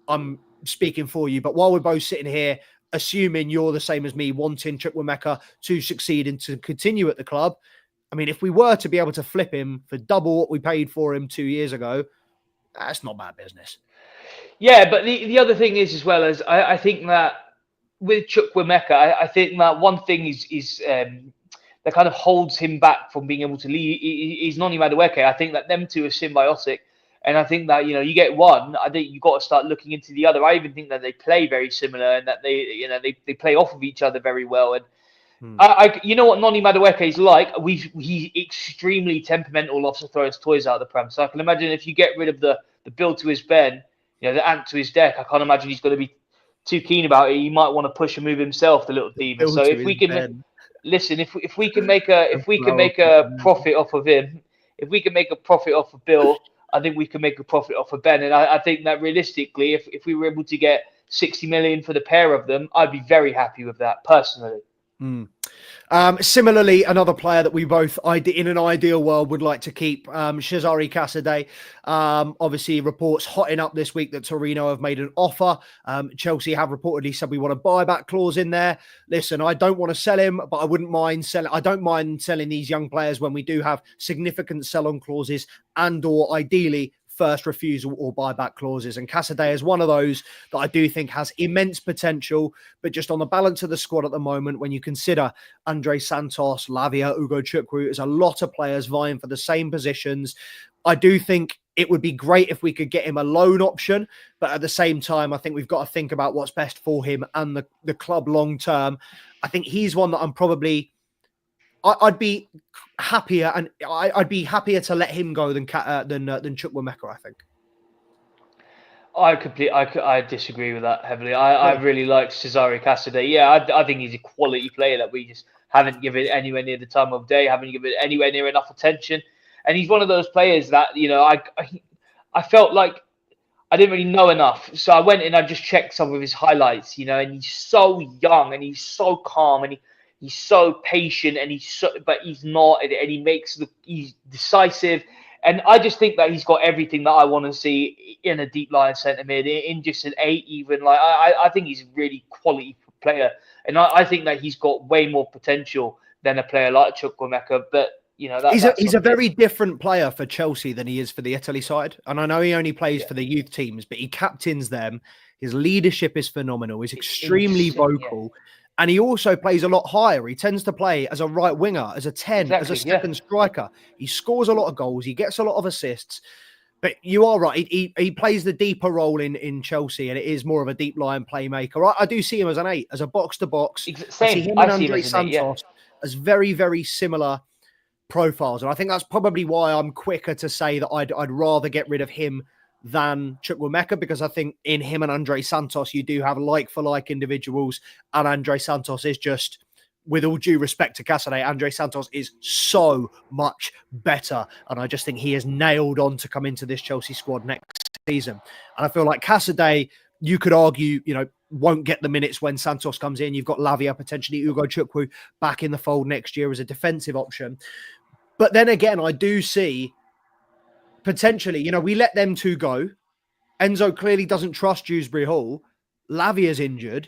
I'm speaking for you, but while we're both sitting here, assuming you're the same as me, wanting Chukwuemeka to succeed and to continue at the club, if we were to be able to flip him for double what we paid for him 2 years ago, that's not bad business. Yeah, but the other thing is, as well, as I think that with Chukwuemeka, I think that one thing is that kind of holds him back from being able to leave is Noni Madueke. I think that them two are symbiotic. And I think that, you get one, I think you've got to start looking into the other. I even think that they play very similar and that they play off of each other very well. And you know what Noni Madueke is like? He's extremely temperamental, loves to throw his toys out of the pram. So I can imagine if you get rid of the bill to his Ben, the ant to his deck, I can't imagine he's going to be too keen about it. He might want to push and move himself, the little demon. So if we can listen, if we can make a profit off of him, if we can make a profit off of Bill, I think we can make a profit off of Ben. And I think that realistically, if we were able to get 60 million for the pair of them, I'd be very happy with that personally. Similarly, another player that we both, in an ideal world, would like to keep, Cesare Casadei. Obviously, reports hotting up this week that Torino have made an offer. Chelsea have reportedly said we want a buyback clause in there. Listen, I don't want to sell him, but I wouldn't mind selling. I don't mind selling these young players when we do have significant sell-on clauses and/or ideally first refusal or buyback clauses. And Casadei is one of those that I do think has immense potential, but just on the balance of the squad at the moment, when you consider Andre Santos, Lavia, Ugo Chukwu, there's a lot of players vying for the same positions. I do think it would be great if we could get him a loan option, but at the same time, I think we've got to think about what's best for him and the club long term. I think he's one that I'd be happier, and I'd be happier to let him go than Chukwuemeka, I think. I disagree with that heavily. I really like Cesare Casadei. Yeah, I think he's a quality player that we just haven't given anywhere near the time of day, haven't given anywhere near enough attention. And he's one of those players that, I felt like I didn't really know enough. So I went and I just checked some of his highlights, and he's so young and he's so calm and he's so patient and but he's not, and he's decisive. And I just think that he's got everything that I want to see in a deep line centre mid, in just an 8 even. Like I think he's a really quality player. And I think that he's got way more potential than a player like Chukwuemeka. But, he's a very different player for Chelsea than he is for the Italy side. And I know he only plays for the youth teams, but he captains them. His leadership is phenomenal. He's extremely vocal. Yeah. And he also plays a lot higher. He tends to play as a right winger, as a 10, as a second striker. He scores a lot of goals. He gets a lot of assists. But you are right. He plays the deeper role in Chelsea, and it is more of a deep line playmaker. I do see him as an 8, as a box-to-box. Same. I see him and Andre Santos as very, very similar profiles. And I think that's probably why I'm quicker to say that I'd rather get rid of him than Chukwuemeka, because I think in him and Andre Santos, you do have like-for-like individuals, and Andre Santos is just, with all due respect to Casadei, Andre Santos is so much better. And I just think he is nailed on to come into this Chelsea squad next season. And I feel like Casadei, you could argue, won't get the minutes when Santos comes in. You've got Lavia, potentially Ugo Chukwu back in the fold next year as a defensive option. But then again, I do see potentially, we let them two go. Enzo clearly doesn't trust Dewsbury Hall. Lavia's injured.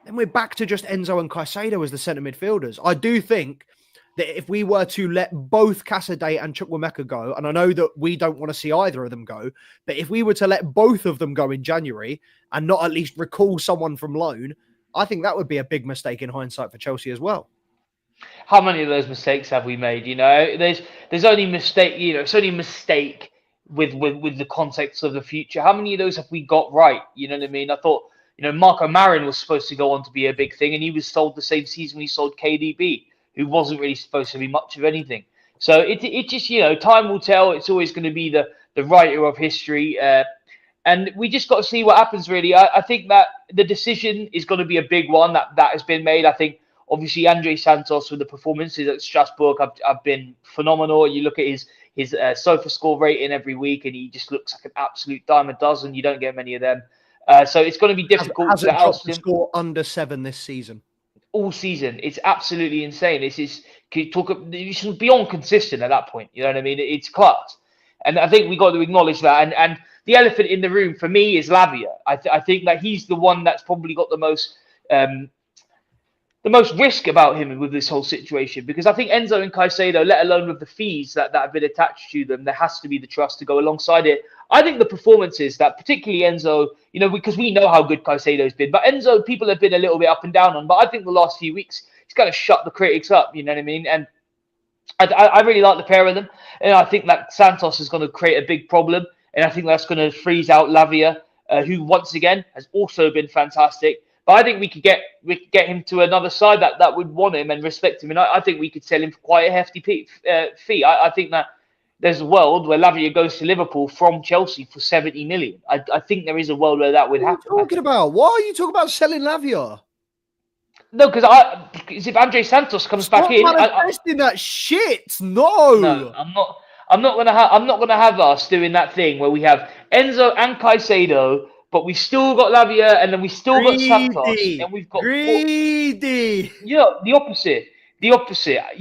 Then we're back to just Enzo and Caicedo as the centre midfielders. I do think that if we were to let both Casadei and Chukwuemeka go, and I know that we don't want to see either of them go, but if we were to let both of them go in January and not at least recall someone from loan, I think that would be a big mistake in hindsight for Chelsea as well. How many of those mistakes have we made? There's only mistake. It's only a mistake with the context of the future. How many of those have we got right? You know what I mean? I thought, Marco Marin was supposed to go on to be a big thing, and he was sold the same season he sold KDB, who wasn't really supposed to be much of anything. So it just, time will tell. It's always going to be the writer of history. And we just got to see what happens, really. I think that the decision is going to be a big one that has been made. I think, obviously, Andre Santos with the performances at Strasbourg have been phenomenal. You look at his sofa score rating every week, and he just looks like an absolute dime a dozen. You don't get many of them. So it's going to be difficult. Hasn't dropped the score under 7 this season. All season. It's absolutely insane. It's beyond consistent at that point. You know what I mean? It's class. And I think we got to acknowledge that. And the elephant in the room for me is Lavia. I think that he's the one that's probably got the most risk about him with this whole situation, because I think Enzo and Caicedo, let alone with the fees that have been attached to them, there has to be the trust to go alongside it. I think the performances that particularly Enzo, because we know how good Caicedo's been, but Enzo, people have been a little bit up and down on, but I think the last few weeks, he's kind of shut the critics up, you know what I mean? And I really like the pair of them. And I think that Santos is going to create a big problem. And I think that's going to freeze out Lavia, who once again has also been fantastic. But I think we could get him to another side that would want him and respect him. And I think we could sell him for quite a hefty fee. I think that there's a world where Lavia goes to Liverpool from Chelsea for 70 million. I think there is a world where that would happen. What are you talking about? Why are you talking about selling Lavia? No, because if Andre Santos comes back in, manifesting that shit. No, I'm not gonna have us doing that thing where we have Enzo and Caicedo, but we still got Lavia, and then we still got Santos, and we've got greedy. The opposite. You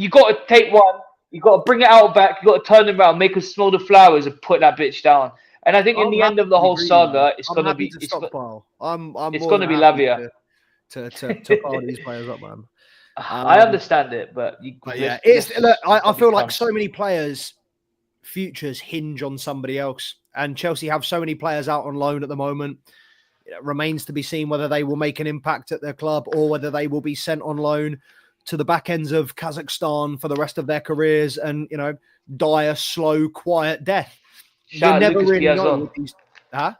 got to take one. You got to bring it out back. You got to turn them around, make us smell the flowers, and put that bitch down. And I think in the end of the whole saga, it's going to be stockpile. I'm it's going to be Lavia to pile these players up, man. I understand it, but I feel like so many players' futures hinge on somebody else, and Chelsea have so many players out on loan at the moment. It remains to be seen whether they will make an impact at their club or whether they will be sent on loan to the back ends of Kazakhstan for the rest of their careers and, die a slow, quiet death. You never really know with these. Huh?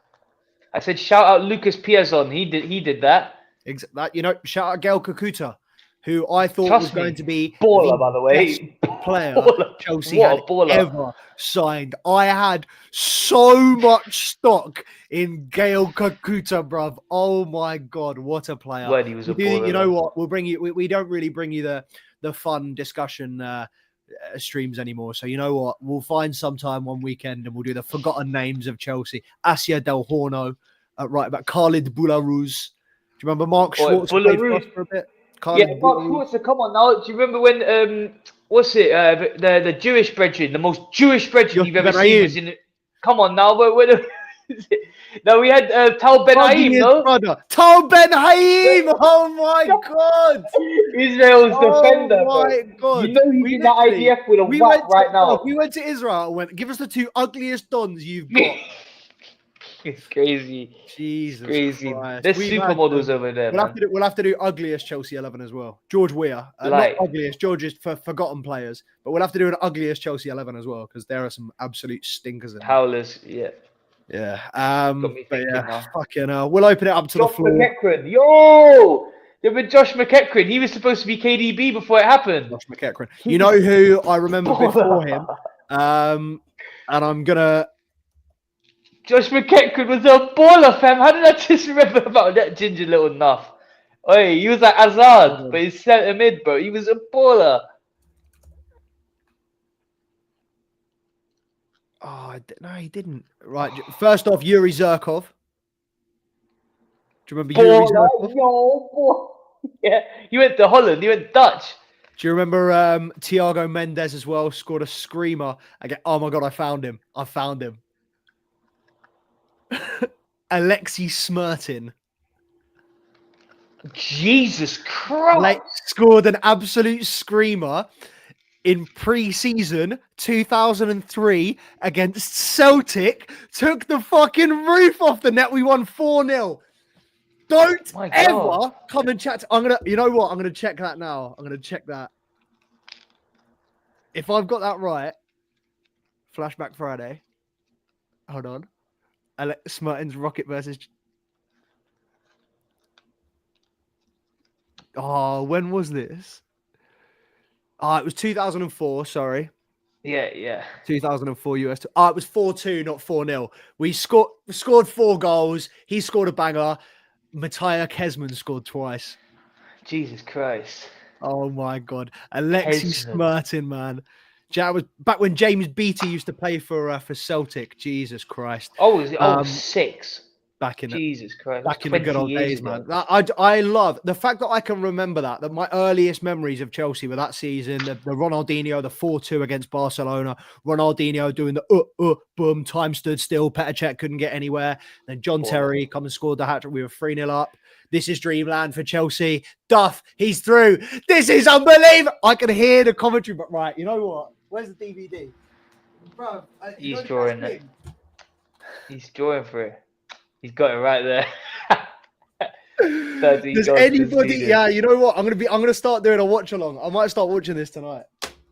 I said, shout out Lucas Piazon. He did that. Exactly. Shout out Gael Kakuta, who I thought was going to be baller, by the way, player Chelsea had ever signed. I had so much stock in Gael Kakuta, bruv. Oh my god, what a player! Word, he was a baller. You know what? We'll bring you. We don't really bring you the fun discussion streams anymore. So you know what? We'll find some time one weekend and we'll do the forgotten names of Chelsea. Asia Del Horno, right back. Khalid Boularus. Do you remember Mark Schwartz played for us for a bit? Mark Schwartz. Come on now. Do you remember when the Jewish brethren, the most Jewish brethren you've ever seen was in it? Come on now. No, we had Tal Ben Haim, no? Brother. Tal Ben Haim! Oh my god! Israel's defender. Oh my god. You know he's in the IDF with a whack right now. We went to Israel and went, give us the two ugliest dons you've got. It's crazy. Jesus It's crazy. Christ. There's We've had supermodels over there, man. we'll have to do ugliest Chelsea 11 as well. George Weah. Not Like, ugliest, George's for forgotten players. But we'll have to do an ugliest Chelsea 11 as well, because there are some absolute stinkers in there. howlers, yeah. Yeah. Got me But thinking yeah, now. fucking hell. We'll open it up to Josh the floor. McEachran. Yo! Yeah, with Josh McEachran, he was supposed to be KDB before it happened. Josh McEachran. You know who I remember before him? And I'm gonna. Josh McEachran was a baller, fam. How did I just remember about that ginger little nuff? Oi, he was like Hazard, but he's centre mid, bro. He was a baller. Oh, no, he didn't. Right. First off, Yuri Zirkov. Do you remember Yuri Zirkov? Yo, boy. Yeah, he went to Holland. He went Dutch. Do you remember Thiago Mendes as well? Scored a screamer. Oh my God, I found him. Alexi Smirtin. Jesus Christ. Scored an absolute screamer in pre-season 2003 against Celtic. Took the fucking roof off the net. We won 4-0. Don't ever come and chat. You know what? I'm going to check that now. I'm going to check that. If I've got that right, Flashback Friday. Hold on. Alex Smirtin's Rocket versus. Oh, when was this? Oh, it was 2004. Sorry. Yeah. 2004 US. It was 4-2, not 4-0. We scored 4 goals. He scored a banger. Mattia Kesman scored twice. Jesus Christ. Oh my God. Alexi Smirtin, man. That was back when James Beattie used to play for Celtic. Jesus Christ. Oh, 6. Back in Jesus Christ. Back in the good old days, man. I love the fact that I can remember that my earliest memories of Chelsea were that season, the Ronaldinho, the 4-2 against Barcelona, Ronaldinho doing the boom, time stood still, Petr Cech couldn't get anywhere. Then John Terry come and scored the hat-trick. We were 3-0 up. This is dreamland for Chelsea. Duff, he's through. This is unbelievable. I can hear the commentary, but right, you know what? Where's the DVD? Bro, he's drawing it. He's drawing for it. He's got it right there. Does anybody? Yeah, you know what? I'm gonna start doing a watch along. I might start watching this tonight.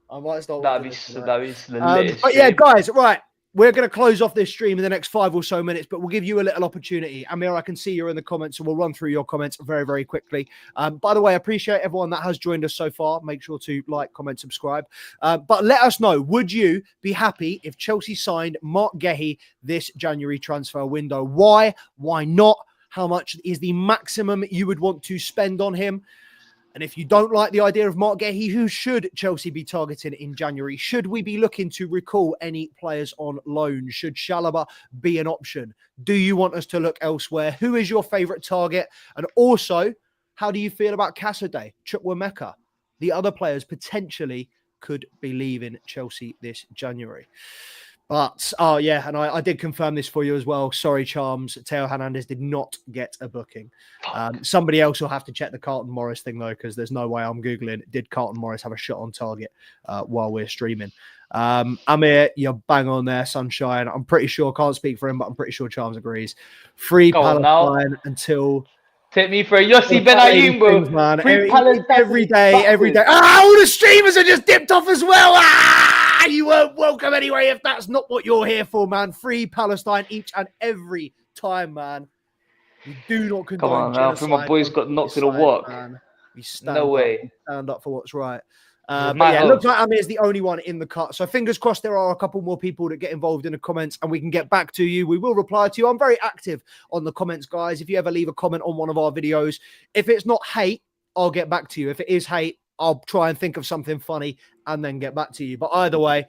That'd be the but yeah, guys, right. We're going to close off this stream in the next 5 or so minutes, but we'll give you a little opportunity. Amir, I can see you're in the comments, so we'll run through your comments very, very quickly. By the way, I appreciate everyone that has joined us so far. Make sure to like, comment, subscribe. But let us know, would you be happy if Chelsea signed Marc Guehi this January transfer window? Why? Why not? How much is the maximum you would want to spend on him? And if you don't like the idea of Marc Guehi, who should Chelsea be targeting in January? Should we be looking to recall any players on loan? Should Chalobah be an option? Do you want us to look elsewhere? Who is your favourite target? And also, how do you feel about Casadei, Chukwuemeka? The other players potentially could be leaving Chelsea this January. But, oh yeah, and I did confirm this for you as well. Sorry, Charms. Theo Hernandez did not get a booking. Somebody else will have to check the Carlton Morris thing, though, because there's no way I'm Googling, did Carlton Morris have a shot on target while we're streaming? Amir, you're bang on there, sunshine. I'm pretty sure, can't speak for him, but I'm pretty sure Charms agrees. Free Palestine until... Take me for a Yossi Benayoun, bro. Man. Every day. All the streamers are just dipped off as well. You weren't welcome anyway if that's not what you're here for, man. Free Palestine each and every time, man. We do not condone. Come on now, for my boys got knocked in the walk. No way. Stand up for what's right. But yeah, it looks like Amir's the only one in the cut. So fingers crossed there are a couple more people that get involved in the comments and we can get back to you. We will reply to you. I'm very active on the comments, guys. If you ever leave a comment on one of our videos, if it's not hate, I'll get back to you. If it is hate, I'll try and think of something funny and then get back to you. But either way,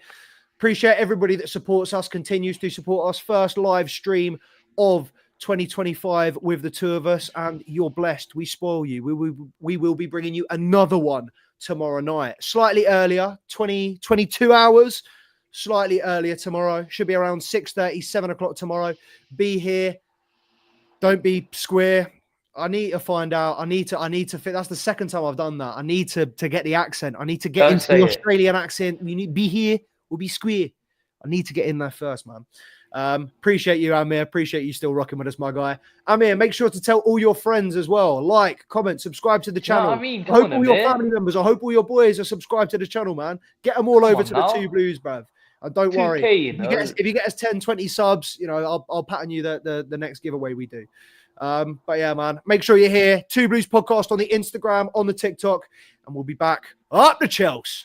appreciate everybody that supports us, continues to support us. First live stream of 2025 with the two of us, and you're blessed. We spoil you. We will be bringing you another one tomorrow night. Slightly earlier, 22 hours. Slightly earlier tomorrow. Should be around 6:30, 7 o'clock tomorrow. Be here. Don't be square. I need to find out. I need to fit. That's the second time I've done that. I need to get the accent. I need to get into the Australian accent. You need to be here or be square. I need to get in there first, man. Appreciate you, Amir. Appreciate you still rocking with us, my guy. Amir, make sure to tell all your friends as well. Like, comment, subscribe to the channel. I hope all your family members, I hope all your boys are subscribed to the channel, man. Get them all over to the Two Blues, bruv. And don't worry, if you get us 10, 20 subs, I'll pattern you the next giveaway we do. But yeah, man, make sure you're here. Two Blues Podcast on the Instagram, on the TikTok, and we'll be back up the Chelsea.